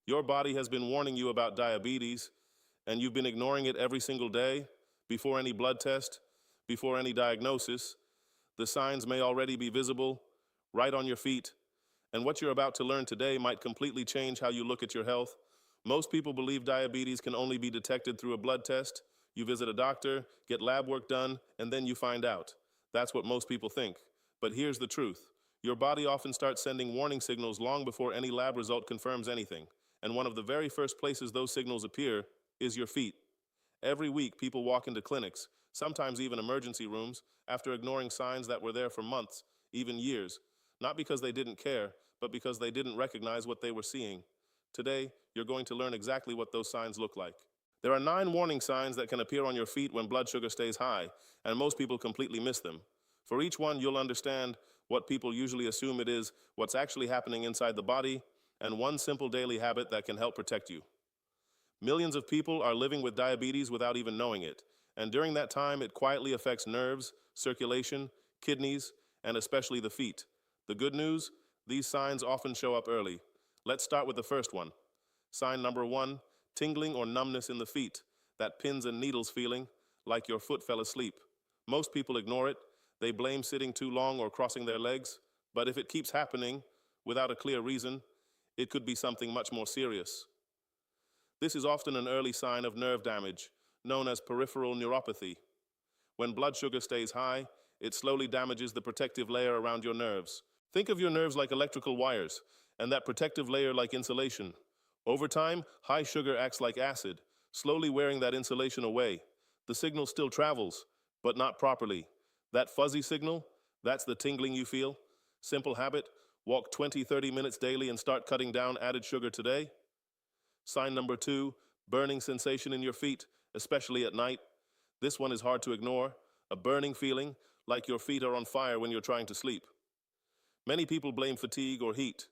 Your body has been warning you about diabetes, and you've been ignoring it every single day, before any blood test, before any diagnosis. The signs may already be visible, right on your feet, and what you're about to learn today might completely change how you look at your health. Most people believe diabetes can only be detected through a blood test. You visit a doctor, get lab work done, and then you find out. That's what most people think. But here's the truth. Your body often starts sending warning signals long before any lab result confirms anything. And one of the very first places those signals appear is your feet. Every week, people walk into clinics, sometimes even emergency rooms, after ignoring signs that were there for months, even years. Not because they didn't care, but because they didn't recognize what they were seeing. Today, you're going to learn exactly what those signs look like. There are 9 warning signs that can appear on your feet when blood sugar stays high, and most people completely miss them. For each one, you'll understand what people usually assume it is, what's actually happening inside the body, and one simple daily habit that can help protect you. Millions of people are living with diabetes without even knowing it, and during that time, it quietly affects nerves, circulation, kidneys, and especially the feet. The good news? These signs often show up early. Let's start with the first one. Sign number 1, tingling or numbness in the feet, that pins and needles feeling, like your foot fell asleep. Most people ignore it. They blame sitting too long or crossing their legs. But if it keeps happening without a clear reason, it could be something much more serious. This is often an early sign of nerve damage, known as peripheral neuropathy. When blood sugar stays high, it slowly damages the protective layer around your nerves. Think of your nerves like electrical wires, and that protective layer like insulation. Over time, high sugar acts like acid, slowly wearing that insulation away. The signal still travels, but not properly. That fuzzy signal, that's the tingling you feel. Simple habit, walk 20-30 minutes daily and start cutting down added sugar today. Sign number 2, burning sensation in your feet, especially at night. This one is hard to ignore, a burning feeling, like your feet are on fire when you're trying to sleep. Many people blame fatigue or heat,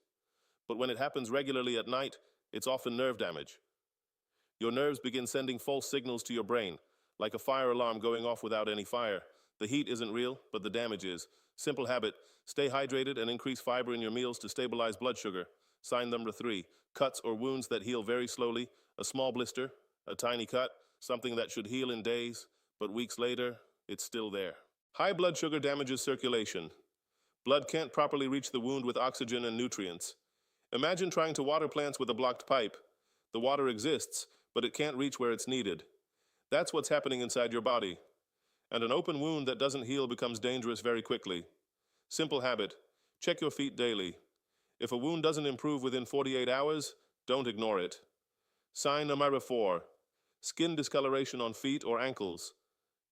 but when it happens regularly at night, it's often nerve damage. Your nerves begin sending false signals to your brain, like a fire alarm going off without any fire. The heat isn't real, but the damage is. Simple habit, stay hydrated and increase fiber in your meals to stabilize blood sugar. Sign number 3, cuts or wounds that heal very slowly, a small blister, a tiny cut, something that should heal in days, but weeks later, it's still there. High blood sugar damages circulation. Blood can't properly reach the wound with oxygen and nutrients. Imagine trying to water plants with a blocked pipe. The water exists, but it can't reach where it's needed. That's what's happening inside your body. And an open wound that doesn't heal becomes dangerous very quickly. Simple habit, check your feet daily. If a wound doesn't improve within 48 hours, don't ignore it. Sign number 4, skin discoloration on feet or ankles.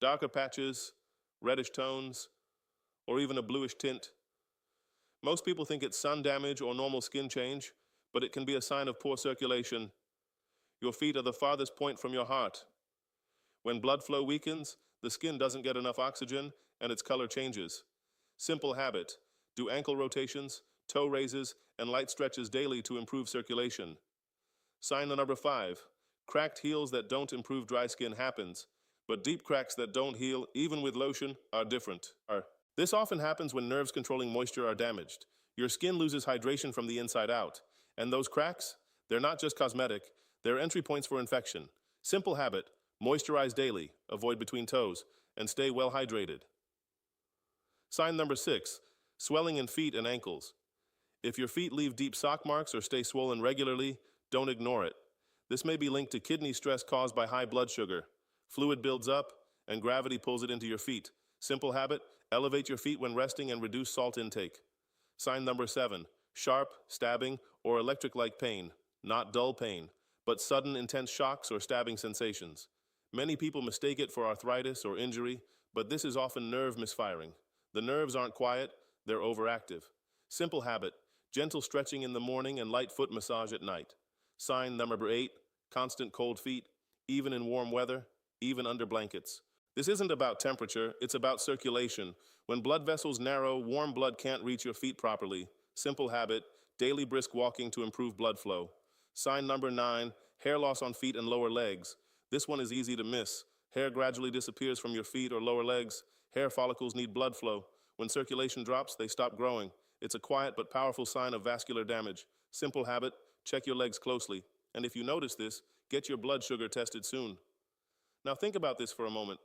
Darker patches, reddish tones, or even a bluish tint. Most people think it's sun damage or normal skin change, but it can be a sign of poor circulation. Your feet are the farthest point from your heart. When blood flow weakens, the skin doesn't get enough oxygen and its color changes. Simple habit, do ankle rotations, toe raises, and light stretches daily to improve circulation. Sign number 5, cracked heels that don't improve dry skin happens, but deep cracks that don't heal, even with lotion, are different. This often happens when nerves controlling moisture are damaged. Your skin loses hydration from the inside out. And those cracks, they're not just cosmetic, they're entry points for infection. Simple habit, moisturize daily, avoid between toes, and stay well hydrated. Sign number 6, swelling in feet and ankles. If your feet leave deep sock marks or stay swollen regularly, don't ignore it. This may be linked to kidney stress caused by high blood sugar. Fluid builds up, and gravity pulls it into your feet. Simple habit, elevate your feet when resting and reduce salt intake. Sign number 7, sharp, stabbing, or electric-like pain. Not dull pain, but sudden intense shocks or stabbing sensations. Many people mistake it for arthritis or injury, but this is often nerve misfiring. The nerves aren't quiet, they're overactive. Simple habit, gentle stretching in the morning and light foot massage at night. Sign number 8, constant cold feet, even in warm weather, even under blankets. This isn't about temperature, it's about circulation. When blood vessels narrow, warm blood can't reach your feet properly. Simple habit, daily brisk walking to improve blood flow. Sign number 9, hair loss on feet and lower legs. This one is easy to miss. Hair gradually disappears from your feet or lower legs. Hair follicles need blood flow. When circulation drops, they stop growing. It's a quiet but powerful sign of vascular damage. Simple habit, check your legs closely, and if you notice this, get your blood sugar tested soon. Now think about this for a moment.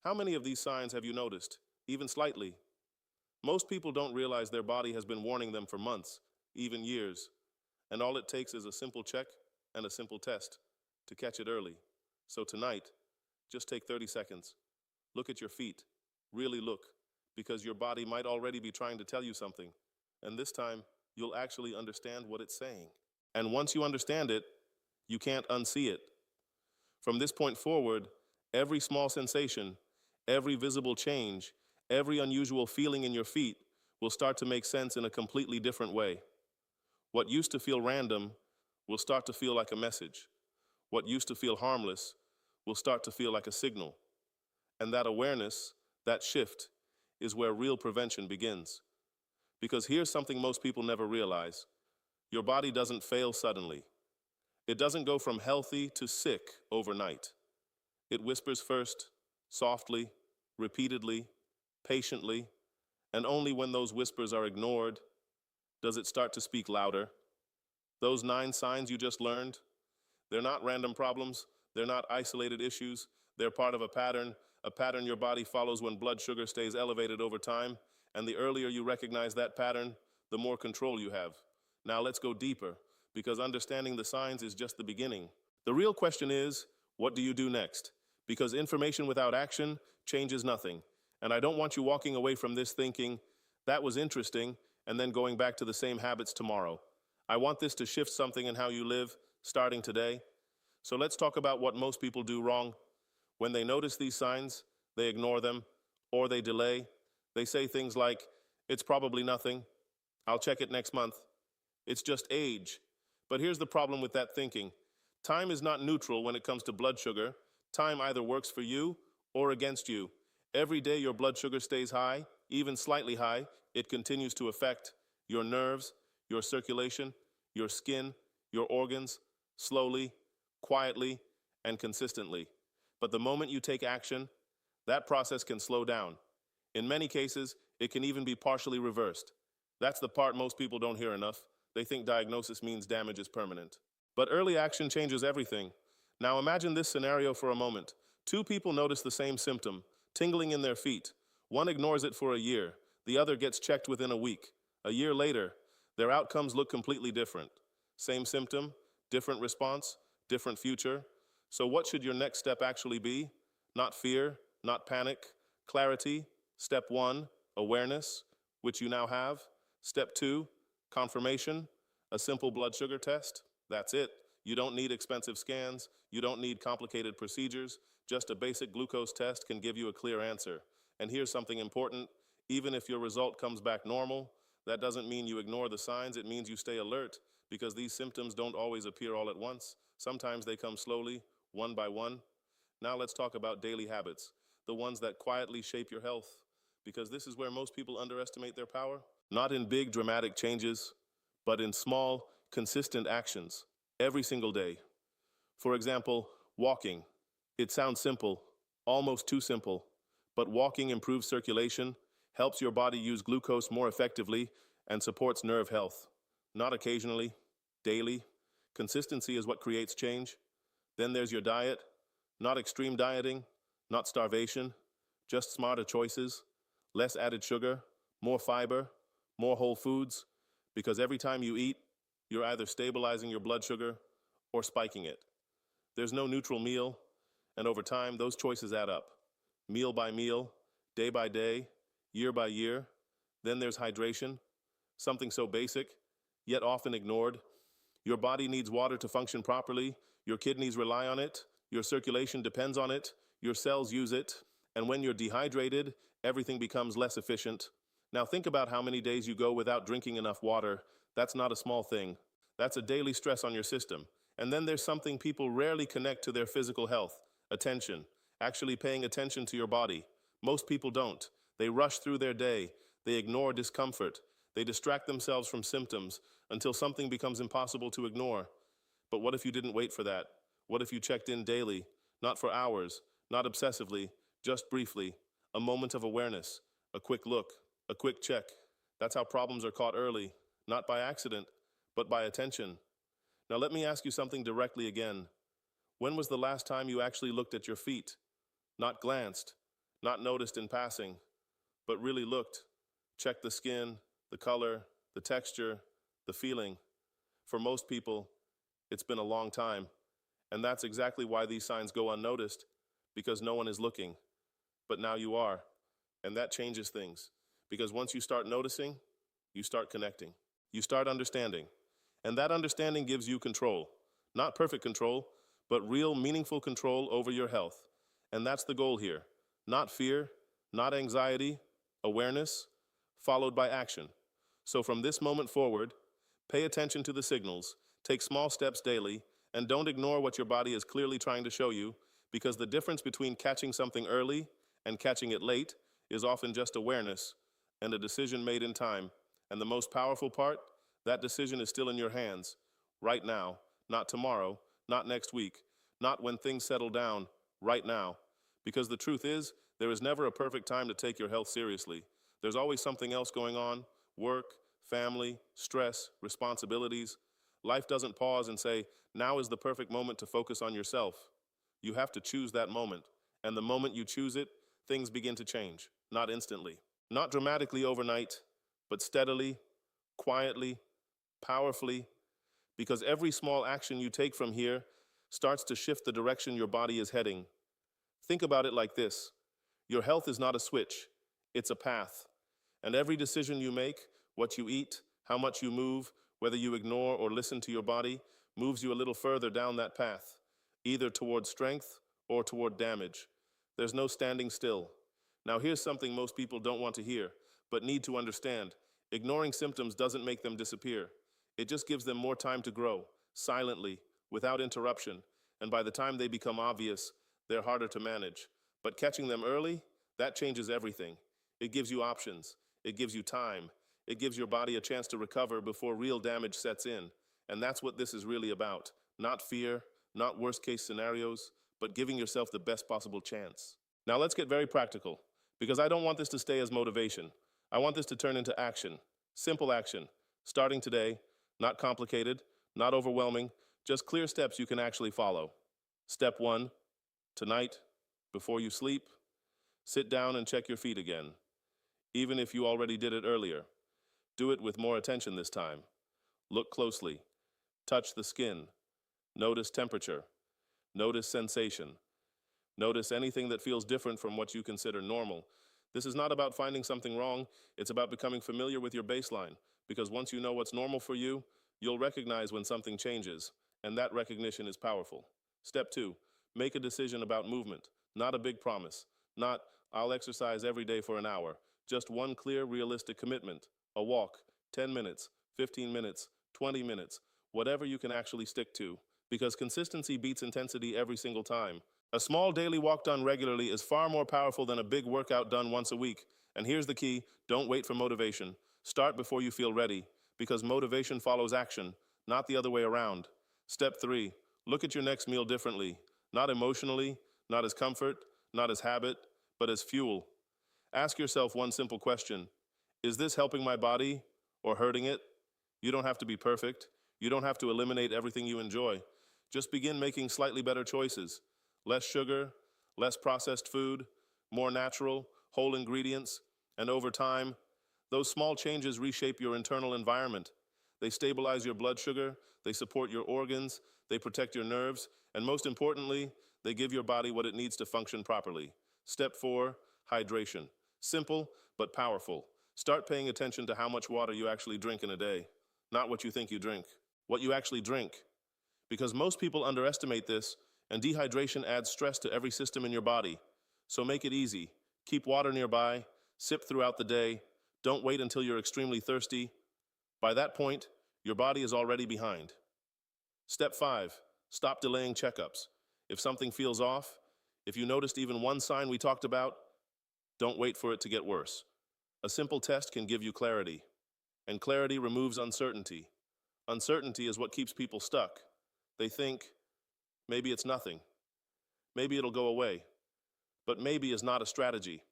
How many of these signs have you noticed, even slightly? Most people don't realize their body has been warning them for months, even years, and all it takes is a simple check and a simple test to catch it early. So tonight, just take 30 seconds. Look at your feet. Really look, because your body might already be trying to tell you something, and this time, you'll actually understand what it's saying. And once you understand it, you can't unsee it. From this point forward, every small sensation, every visible change, every unusual feeling in your feet will start to make sense in a completely different way. What used to feel random will start to feel like a message. What used to feel harmless will start to feel like a signal. And that awareness, that shift, is where real prevention begins. Because here's something most people never realize. Your body doesn't fail suddenly. It doesn't go from healthy to sick overnight. It whispers first, softly, repeatedly, patiently, and only when those whispers are ignored does it start to speak louder. Those 9 signs you just learned, they're not random problems, they're not isolated issues, they're part of a pattern your body follows when blood sugar stays elevated over time, and the earlier you recognize that pattern, the more control you have. Now let's go deeper, because understanding the signs is just the beginning. The real question is, what do you do next? Because information without action changes nothing. And I don't want you walking away from this thinking, that was interesting, and then going back to the same habits tomorrow. I want this to shift something in how you live, starting today. So let's talk about what most people do wrong. When they notice these signs, they ignore them, or they delay. They say things like, it's probably nothing, I'll check it next month. It's just age. But here's the problem with that thinking. Time is not neutral when it comes to blood sugar. Time either works for you or against you. Every day your blood sugar stays high, even slightly high, it continues to affect your nerves, your circulation, your skin, your organs, slowly, quietly, and consistently. But the moment you take action, that process can slow down. In many cases, it can even be partially reversed. That's the part most people don't hear enough. They think diagnosis means damage is permanent. But early action changes everything. Now imagine this scenario for a moment. 2 people notice the same symptom, tingling in their feet. One ignores it for a year. The other gets checked within a week. A year later, their outcomes look completely different. Same symptom, different response, different future. So what should your next step actually be? Not fear, not panic, clarity. Step 1, awareness, which you now have. Step 2, confirmation, a simple blood sugar test. That's it. You don't need expensive scans. You don't need complicated procedures. Just a basic glucose test can give you a clear answer. And here's something important. Even if your result comes back normal, that doesn't mean you ignore the signs. It means you stay alert, because these symptoms don't always appear all at once. Sometimes they come slowly, one by one. Now let's talk about daily habits, the ones that quietly shape your health, because this is where most people underestimate their power. Not in big dramatic changes, but in small, consistent actions, every single day. For example, walking. It sounds simple, almost too simple, but walking improves circulation, helps your body use glucose more effectively, and supports nerve health. Not occasionally, daily. Consistency is what creates change. Then there's your diet. Not extreme dieting, not starvation, just smarter choices, less added sugar, more fiber, more whole foods, because every time you eat, you're either stabilizing your blood sugar or spiking it. There's no neutral meal, and over time, those choices add up. Meal by meal, day by day, year by year. Then there's hydration, something so basic, yet often ignored. Your body needs water to function properly, your kidneys rely on it, your circulation depends on it, your cells use it, and when you're dehydrated, everything becomes less efficient. Now think about how many days you go without drinking enough water. That's not a small thing. That's a daily stress on your system. And then there's something people rarely connect to their physical health: attention. Actually paying attention to your body. Most people don't. They rush through their day. They ignore discomfort. They distract themselves from symptoms until something becomes impossible to ignore. But what if you didn't wait for that? What if you checked in daily? Not for hours, not obsessively, just briefly. A moment of awareness, a quick look, a quick check. That's how problems are caught early, not by accident, but by attention. Now let me ask you something directly again. When was the last time you actually looked at your feet? Not glanced, not noticed in passing, but really looked. Checked the skin, the color, the texture, the feeling. For most people, it's been a long time. And that's exactly why these signs go unnoticed, because no one is looking. But now you are. And that changes things. Because once you start noticing, you start connecting. You start understanding. And that understanding gives you control. Not perfect control, but real, meaningful control over your health. And that's the goal here. Not fear, not anxiety, awareness, followed by action. So from this moment forward, pay attention to the signals, take small steps daily, and don't ignore what your body is clearly trying to show you, because the difference between catching something early and catching it late is often just awareness and a decision made in time. And the most powerful part, that decision is still in your hands, right now, not tomorrow, not next week, not when things settle down, right now. Because the truth is, there is never a perfect time to take your health seriously. There's always something else going on: work, family, stress, responsibilities. Life doesn't pause and say, now is the perfect moment to focus on yourself. You have to choose that moment. And the moment you choose it, things begin to change. Not instantly, not dramatically overnight, but steadily, quietly, powerfully, because every small action you take from here starts to shift the direction your body is heading. Think about it like this. Your health is not a switch, it's a path. And every decision you make, what you eat, how much you move, whether you ignore or listen to your body, moves you a little further down that path, either toward strength or toward damage. There's no standing still. Now here's something most people don't want to hear, but need to understand. Ignoring symptoms doesn't make them disappear. It just gives them more time to grow, silently, without interruption. And by the time they become obvious, they're harder to manage. But catching them early, that changes everything. It gives you options. It gives you time. It gives your body a chance to recover before real damage sets in. And that's what this is really about. Not fear, not worst-case scenarios, but giving yourself the best possible chance. Now let's get very practical, because I don't want this to stay as motivation. I want this to turn into action. Simple action. Starting today, not complicated, not overwhelming, just clear steps you can actually follow. Step 1, tonight, before you sleep, sit down and check your feet again. Even if you already did it earlier, do it with more attention this time. Look closely. Touch the skin. Notice temperature. Notice sensation. Notice anything that feels different from what you consider normal. This is not about finding something wrong, it's about becoming familiar with your baseline, because once you know what's normal for you, you'll recognize when something changes, and that recognition is powerful. Step 2, make a decision about movement, not a big promise, not, I'll exercise every day for an hour, just one clear, realistic commitment, a walk, 10 minutes, 15 minutes, 20 minutes, whatever you can actually stick to, because consistency beats intensity every single time. A small daily walk done regularly is far more powerful than a big workout done once a week. And here's the key, don't wait for motivation. Start before you feel ready, because motivation follows action, not the other way around. Step 3, look at your next meal differently. Not emotionally, not as comfort, not as habit, but as fuel. Ask yourself one simple question. Is this helping my body or hurting it? You don't have to be perfect. You don't have to eliminate everything you enjoy. Just begin making slightly better choices. Less sugar, less processed food, more natural, whole ingredients, and over time, those small changes reshape your internal environment. They stabilize your blood sugar, they support your organs, they protect your nerves, and most importantly, they give your body what it needs to function properly. Step 4, hydration. Simple, but powerful. Start paying attention to how much water you actually drink in a day. Not what you think you drink, what you actually drink. Because most people underestimate this, and dehydration adds stress to every system in your body. So make it easy. Keep water nearby, sip throughout the day, don't wait until you're extremely thirsty. By that point, your body is already behind. Step 5, stop delaying checkups. If something feels off, if you noticed even one sign we talked about, don't wait for it to get worse. A simple test can give you clarity, and clarity removes uncertainty. Uncertainty is what keeps people stuck. They think, maybe it's nothing. Maybe it'll go away. But maybe is not a strategy.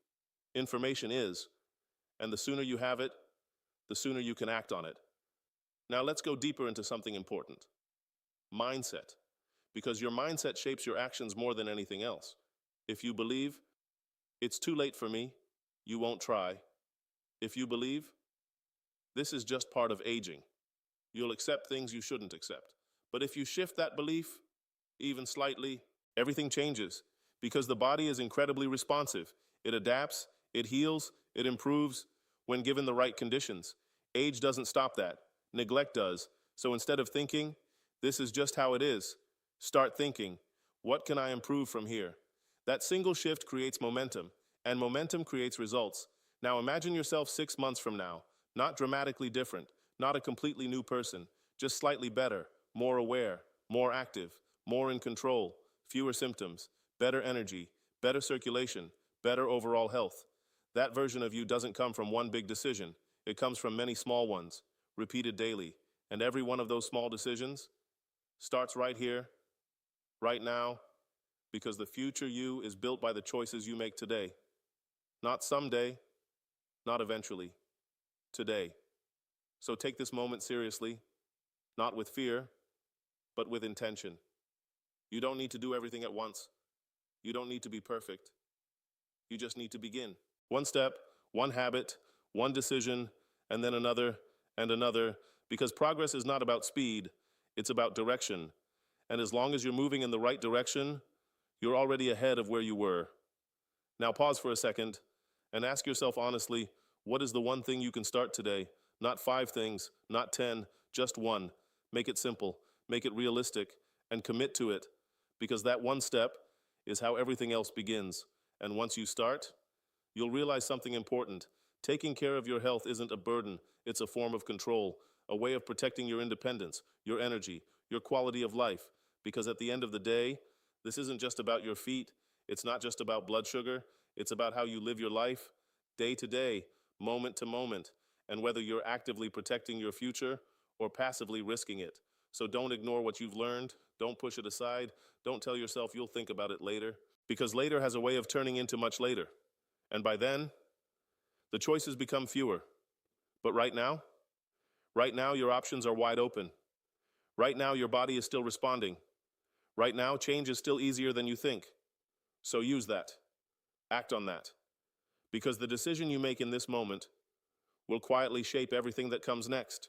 Information is. And the sooner you have it, the sooner you can act on it. Now let's go deeper into something important. mindset, because your mindset shapes your actions more than anything else. If you believe, it's too late for me, you won't try. If you believe, this is just part of aging, you'll accept things you shouldn't accept. But if you shift that belief, even slightly, everything changes, because the body is incredibly responsive. It adapts, it heals, it improves when given the right conditions. Age doesn't stop that. Neglect does. So instead of thinking, this is just how it is, start thinking, what can I improve from here? That single shift creates momentum, and momentum creates results. Now imagine yourself 6 months from now, not dramatically different, not a completely new person, just slightly better, more aware, more active, more in control, fewer symptoms, better energy, better circulation, better overall health. That version of you doesn't come from one big decision. It comes from many small ones, repeated daily. And every one of those small decisions starts right here, right now, because the future you is built by the choices you make today. Not someday, not eventually, today. So take this moment seriously, not with fear, but with intention. You don't need to do everything at once. You don't need to be perfect. You just need to begin. One step, one habit, one decision, and then another and another, because progress is not about speed, it's about direction. And as long as you're moving in the right direction, you're already ahead of where you were. Now pause for a second and ask yourself honestly, what is the one thing you can start today? Not 5 things, not 10, just one. Make it simple, make it realistic, and commit to it, because that one step is how everything else begins. And once you start, you'll realize something important. Taking care of your health isn't a burden, it's a form of control, a way of protecting your independence, your energy, your quality of life. Because at the end of the day, this isn't just about your feet, it's not just about blood sugar, it's about how you live your life, day to day, moment to moment, and whether you're actively protecting your future or passively risking it. So don't ignore what you've learned, don't push it aside, don't tell yourself you'll think about it later, because later has a way of turning into much later. And by then, the choices become fewer. But right now your options are wide open. Right now your body is still responding. Right now change is still easier than you think. So use that. Act on that. Because the decision you make in this moment will quietly shape everything that comes next.